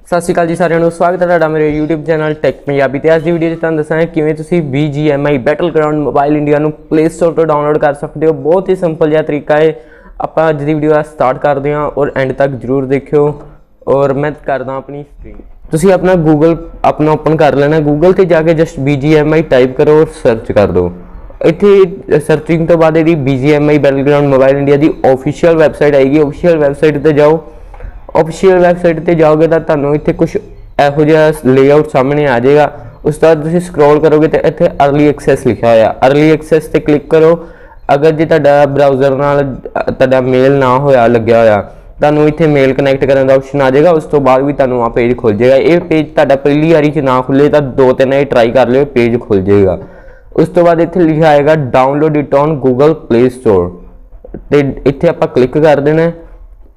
सत श्री अकाल जी सारिਆਂ ਨੂੰ स्वागत है ਤੁਹਾਡਾ ਮੇਰੇ YouTube ਚੈਨਲ ਟੈਕ ਪੰਜਾਬੀ ਤੇ ਅੱਜ ਦੀ ਵੀਡੀਓ 'ਚ ਤੁਹਾਨੂੰ ਦੱਸਾਂਗੇ ਕਿਵੇਂ ਤੁਸੀਂ BGMI ਬੈਟਲਗਰਾਉਂਡ ਮੋਬਾਈਲ ਇੰਡੀਆ ਨੂੰ ਪਲੇ ਸਟੋਰ ਤੋਂ ਡਾਊਨਲੋਡ ਕਰ ਸਕਦੇ ਹੋ। ਬਹੁਤ ਹੀ ਸਿੰਪਲ ਜਿਹਾ ਤਰੀਕਾ ਹੈ। ਆਪਾਂ ਅੱਜ ਦੀ ਵੀਡੀਓ ਸਟਾਰਟ ਕਰਦੇ ਹਾਂ और एंड तक जरूर देखियो। और मैं करदा अपनी स्क्रीन ਤੁਸੀਂ ਆਪਣਾ गूगल अपना ओपन कर लेना। गूगल ਤੇ ਜਾ ਕੇ जस्ट BGMI टाइप करो और सर्च कर दो। ਇੱਥੇ ਸਰਚਿੰਗ ਤੋਂ ਬਾਅਦ ਇਹਦੀ BGMI ਬੈਟਲਗਰਾਉਂਡ ਮੋਬਾਈਲ ਇੰਡੀਆ ਦੀ ऑफिशियल ਵੈਬਸਾਈਟ ਆਏਗੀ। ऑफिशियल ਵੈਬਸਾਈਟ ਤੇ ਜਾਓ। ऑफिशियल वैबसाइट पर जाओगे तो तुहानू इत्थे कुछ इहो जिहा लेआउट सामने आ जाएगा। उस बाद तुसीं स्क्रॉल करोगे तो इत्थे अर्ली एक्सैस लिखा होया, अर्ली एक्सैस ते क्लिक करो। अगर जे तुहाडा ब्राउज़र नाल तुहाडा मेल ना होया लग्या होया तुहानू इत्थे मेल कनैक्ट करने का ऑप्शन आ जाएगा। उस तो बाद भी तुहानू आ पेज खुल जाएगा। ये पेज तुहाडा पहली बारी च ना खुले तो 2-3 बार ट्राई कर लियो, पेज खुल जाएगा। उस तो बाद इत्थे लिखा आएगा download it on Google play store ते इत्थे आपां क्लिक कर देना।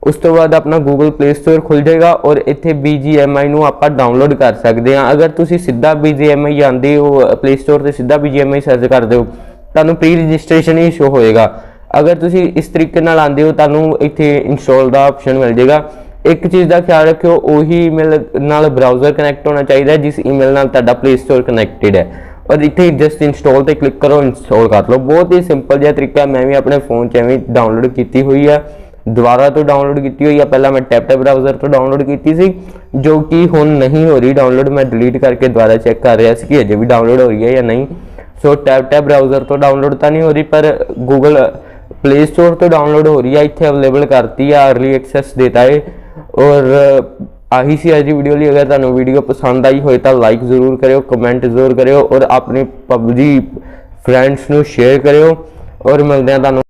उस तो बाद अपना गूगल प्ले स्टोर खुल जाएगा और इत्थे BGMI नू आपां डाउनलोड कर सकते हैं। अगर तुसी सीधा BGMI जाते हो प्ले स्टोर से सीधा BGMI सर्च करते हो तुहानू प्री रजिस्ट्रेशन ही शो होएगा। अगर तुसी इस तरीके नाल आंदे हो तुहानू इत्थे इंस्टॉल का ऑप्शन मिल जाएगा। एक चीज़ का ख्याल रखियो, उही ईमेल नाल ब्राउज़र कनैक्ट होना चाहिए जिस ईमेल नाल तुहाडा प्ले स्टोर कनैक्टेड है। और इत्थे जस्ट इंस्टॉल ते क्लिक करो, इंस्टॉल कर लो। बहुत ही सिंपल जिहा तरीका, मैं भी अपने फोन च एवें डाउनलोड की हुई है। दोबारा तो डाउनलोड की हुई है, पहला मैं टैप ब्राउज़र तो डाउनलोड की सी जो कि हुण नहीं हो रही डाउनलोड। मैं डिलीट करके दोबारा चेक कर रहा कि अजे भी डाउनलोड हो रही है या नहीं। सो टैप ब्राउज़र तो डाउनलोड तो नहीं हो रही पर गूगल प्ले स्टोर तो डाउनलोड हो रही है। इत्थे अवेलेबल करती है, अर्ली एक्सैस देता है। और आही सी अज वीडियो लिए। अगर तुहानू वीडियो पसंद आई हो तो लाइक जरूर करियो, कमेंट जरूर करियो और अपने पबजी फ्रेंड्स नू शेयर करियो। और मिलते हैं तुहानू